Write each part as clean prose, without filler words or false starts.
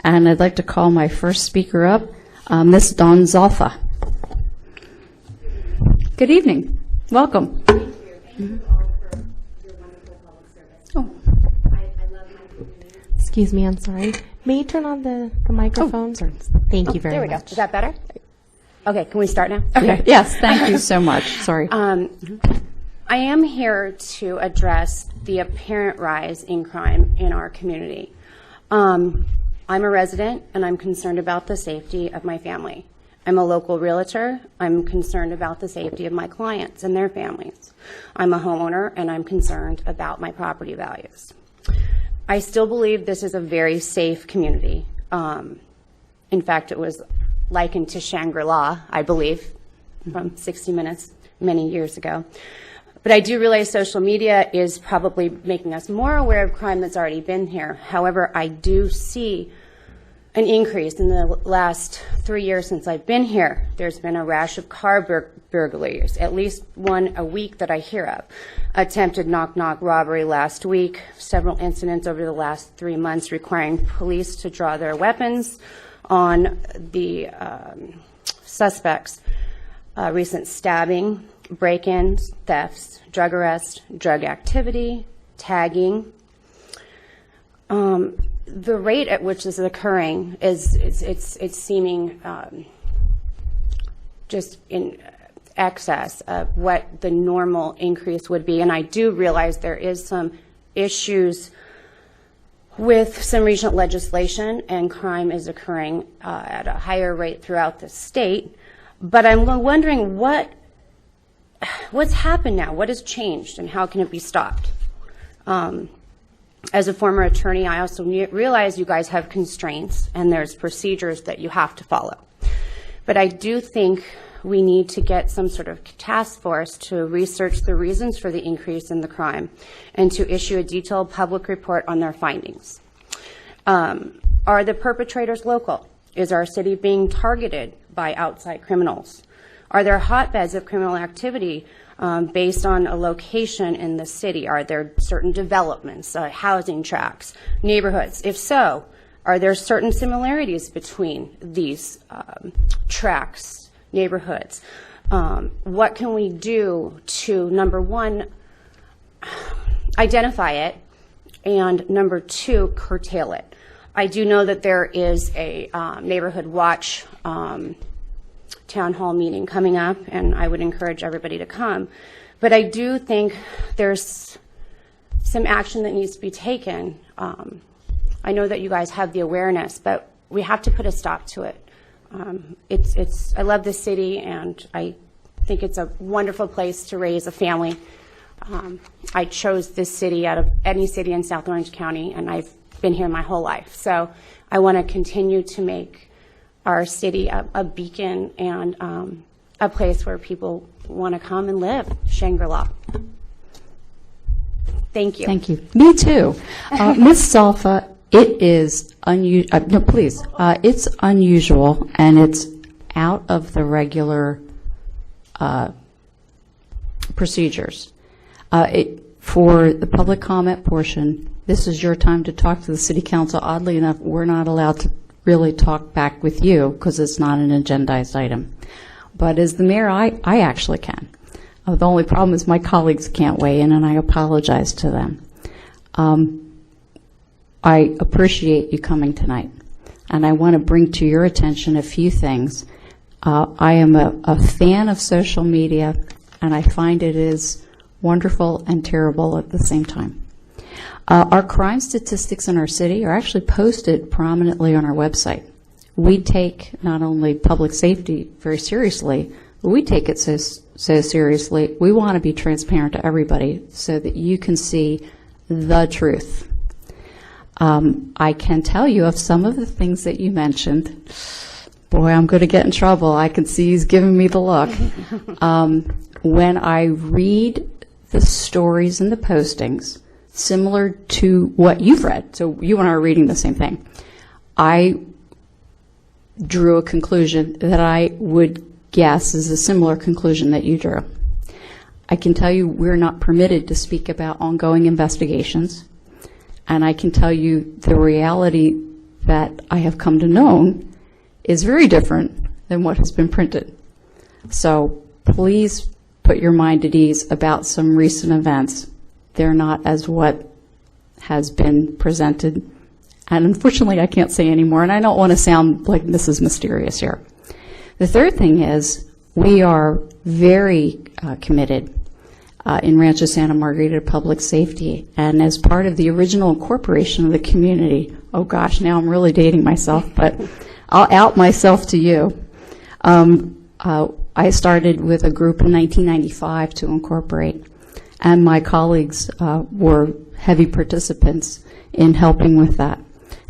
And I'd like to call my first speaker up, Ms. Dawn Zalfa. Good evening. Welcome. Thank you. Thank you all for your wonderful public service. Oh. I love my community. Excuse me, I'm sorry. May you turn on the microphone? Thank you very much. There we go. Is that better? Okay, can we start now? Okay. Yes, thank you so much. Sorry. I am here to address the apparent rise in crime in our community. I'm a resident, and I'm concerned about the safety of my family. I'm a local realtor. I'm concerned about the safety of my clients and their families. I'm a homeowner, and I'm concerned about my property values. I still believe this is a very safe community. In fact, it was likened to Shangri-La, I believe, from 60 Minutes many years ago. But I do realize social media is probably making us more aware of crime that's already been here. However, I do see an increase in the last 3 years since I've been here. There's been a rash of car burglaries, at least one a week that I hear of. Attempted knock-knock robbery last week, several incidents over the last 3 months requiring police to draw their weapons on the suspects. Recent stabbing, break-ins, thefts, drug arrest, drug activity, tagging. The rate at which this is occurring it's seeming just in excess of what the normal increase would be. And I do realize there is some issues with some recent legislation, and crime is occurring at a higher rate throughout the state. But I'm wondering what's happened now? What has changed, and how can it be stopped? As a former attorney, I also realize you guys have constraints, and there's procedures that you have to follow. But I do think we need to get some sort of task force to research the reasons for the increase in the crime and to issue a detailed public report on their findings. Are the perpetrators local? Is our city being targeted by outside criminals? Are there hotbeds of criminal activity based on a location in the city? Are there certain developments, housing tracts, neighborhoods? If so, are there certain similarities between these tracts, neighborhoods? What can we do to, number one, identify it, and number two, curtail it? I do know that there is a neighborhood watch town hall meeting coming up, and I would encourage everybody to come. But I do think there's some action that needs to be taken. I know that you guys have the awareness, but we have to put a stop to it. I love this city, and I think it's a wonderful place to raise a family. I chose this city out of any city in South Orange County, and I've been here my whole life. So I want to continue to make our city a beacon and a place where people want to come and live, Shangri-La. Thank you. Thank you. Me too. Ms. Zalfa, it is unusual. No, please. It's unusual, and it's out of the regular procedures. For the public comment portion, this is your time to talk to the City Council. Oddly enough, we're not allowed to really talk back with you because it's not an agendized item. But as the mayor, I actually can. The only problem is my colleagues can't weigh in, and I apologize to them. I appreciate you coming tonight, and I want to bring to your attention a few things. I am a fan of social media, and I find it is wonderful and terrible at the same time. Our crime statistics in our city are actually posted prominently on our website. We take not only public safety very seriously, but we take it so seriously. We want to be transparent to everybody so that you can see the truth. I can tell you of some of the things that you mentioned. Boy, I'm going to get in trouble. I can see he's giving me the look. When I read the stories and the postings, similar to what you've read, so you and I are reading the same thing, I drew a conclusion that I would guess is a similar conclusion that you drew. I can tell you we're not permitted to speak about ongoing investigations, and I can tell you the reality that I have come to know is very different than what has been printed. So please put your mind at ease about some recent events. They're not as what has been presented. And unfortunately, I can't say anymore, and I don't want to sound like Mrs. Mysterious here. The third thing is we are very committed in Rancho Santa Margarita to public safety. And as part of the original incorporation of the community, oh gosh, now I'm really dating myself, but I'll out myself to you. I started with a group in 1995 to incorporate, and my colleagues were heavy participants in helping with that.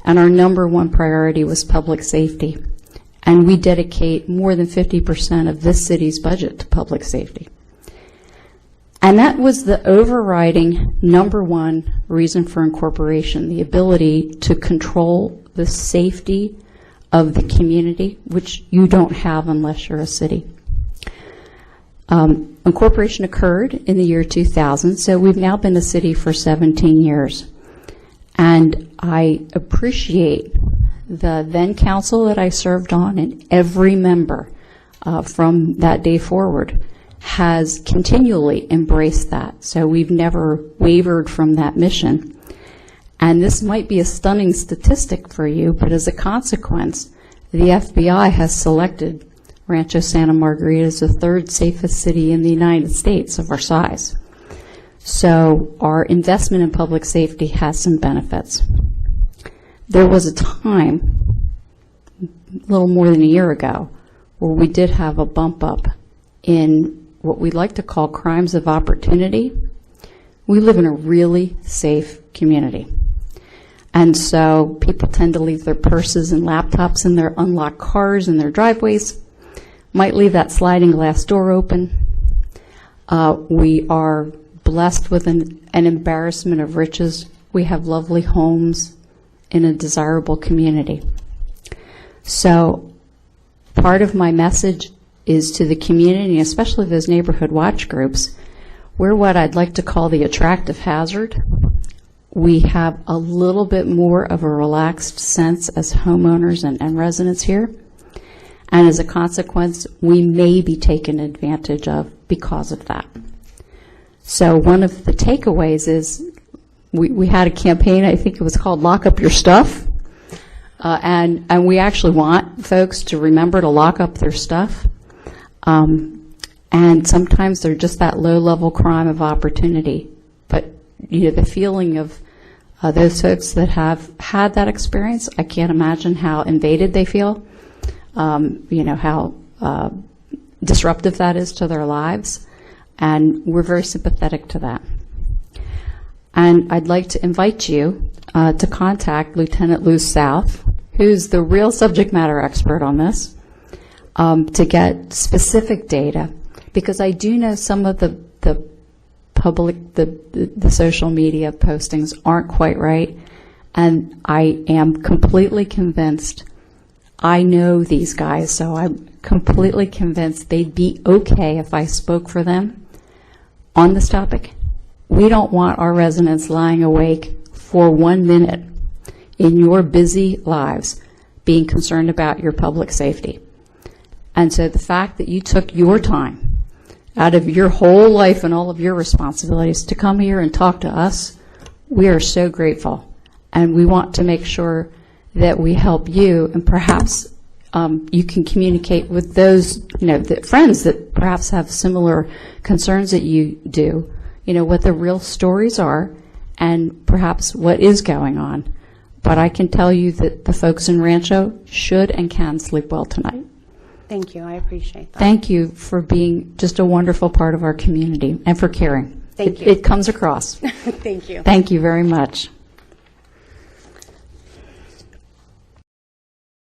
And our number one priority was public safety. And we dedicate more than 50% of this city's budget to public safety. And that was the overriding number one reason for incorporation, the ability to control the safety of the community, which you don't have unless you're a city. Incorporation occurred in the year 2000, so we've now been a city for 17 years. And I appreciate the then council that I served on, and every member from that day forward has continually embraced that. So we've never wavered from that mission. And this might be a stunning statistic for you, but as a consequence, the FBI has selected Rancho Santa Margarita as the third safest city in the United States of our size. So our investment in public safety has some benefits. There was a time, a little more than a year ago, where we did have a bump up in what we like to call crimes of opportunity. We live in a really safe community. And so people tend to leave their purses and laptops in their unlocked cars in their driveways, might leave that sliding glass door open. We are blessed with an embarrassment of riches. We have lovely homes in a desirable community. So part of my message is to the community, especially those neighborhood watch groups. We're what I'd like to call the attractive hazard. We have a little bit more of a relaxed sense as homeowners and residents here. And as a consequence, we may be taken advantage of because of that. So one of the takeaways is we had a campaign, I think it was called Lock Up Your Stuff. And we actually want folks to remember to lock up their stuff. And sometimes they're just that low-level crime of opportunity. But you know, the feeling of those folks that have had that experience, I can't imagine how invaded they feel. You know, how disruptive that is to their lives. And we're very sympathetic to that. And I'd like to invite you to contact Lieutenant Lou South, who's the real subject matter expert on this, to get specific data, because I do know some of the public, the social media postings aren't quite right, and I am completely convinced, I know these guys, so I'm completely convinced they'd be okay if I spoke for them on this topic. We don't want our residents lying awake for 1 minute in your busy lives being concerned about your public safety. And so the fact that you took your time out of your whole life and all of your responsibilities to come here and talk to us, we are so grateful. And we want to make sure that we help you, and perhaps you can communicate with those, you know, friends that perhaps have similar concerns that you do, you know, what the real stories are and perhaps what is going on. But I can tell you that the folks in Rancho should and can sleep well tonight. Thank you. I appreciate that. Thank you for being just a wonderful part of our community and for caring. Thank you. It comes across. Thank you. Thank you very much.